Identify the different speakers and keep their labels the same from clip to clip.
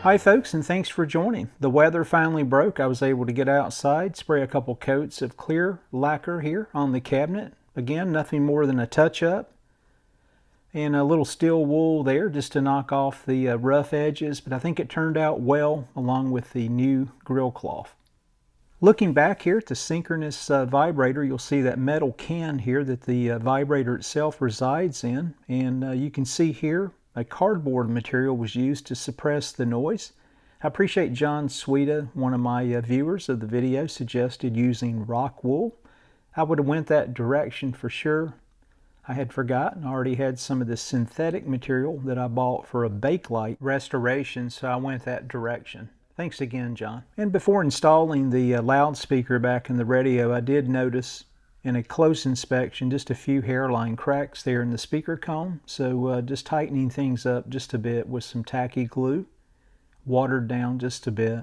Speaker 1: Hi folks, and thanks for joining. The weather finally broke. I was able to get outside, spray a couple coats of clear lacquer here on the cabinet. Again, nothing more than a touch-up. And a little steel wool there just to knock off the rough edges, but I think it turned out well along with the new grill cloth. Looking back here at the synchronous vibrator, you'll see that metal can here that the vibrator itself resides in, and you can see here a cardboard material was used to suppress the noise. I appreciate John Sweeta, one of my viewers of the video, suggested using rock wool. I would have went that direction for sure. I had forgotten. I already had some of the synthetic material that I bought for a Bakelite restoration, so I went that direction. Thanks again, John. And before installing the loudspeaker back in the radio, I did notice in a close inspection just a few hairline cracks there in the speaker cone. So just tightening things up just a bit with some tacky glue, watered down just a bit.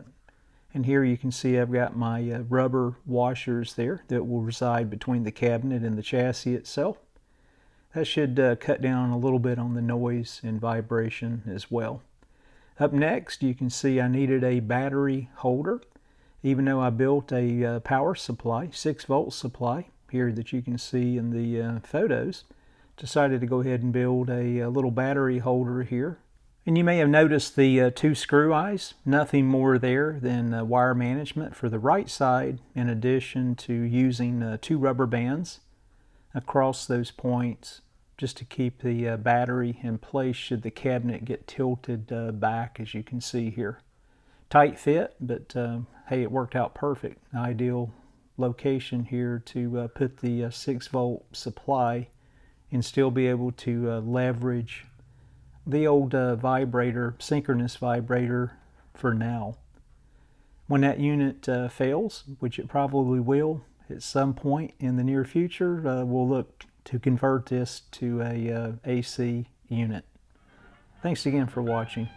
Speaker 1: And here you can see I've got my rubber washers there that will reside between the cabinet and the chassis itself. That should cut down a little bit on the noise and vibration as well. Up next, you can see I needed a battery holder. Even though I built a power supply, 6-volt supply, here that you can see in the photos, decided to go ahead and build a little battery holder here. And you may have noticed the 2 screw eyes, nothing more there than wire management for the right side, in addition to using 2 rubber bands across those points just to keep the battery in place should the cabinet get tilted back, as you can see here. Tight fit, but hey, it worked out perfect. Ideal location here to put the 6-volt supply and still be able to leverage the old vibrator, synchronous vibrator, for now. When that unit fails, which it probably will at some point in the near future, we'll look to convert this to a AC unit. Thanks again for watching.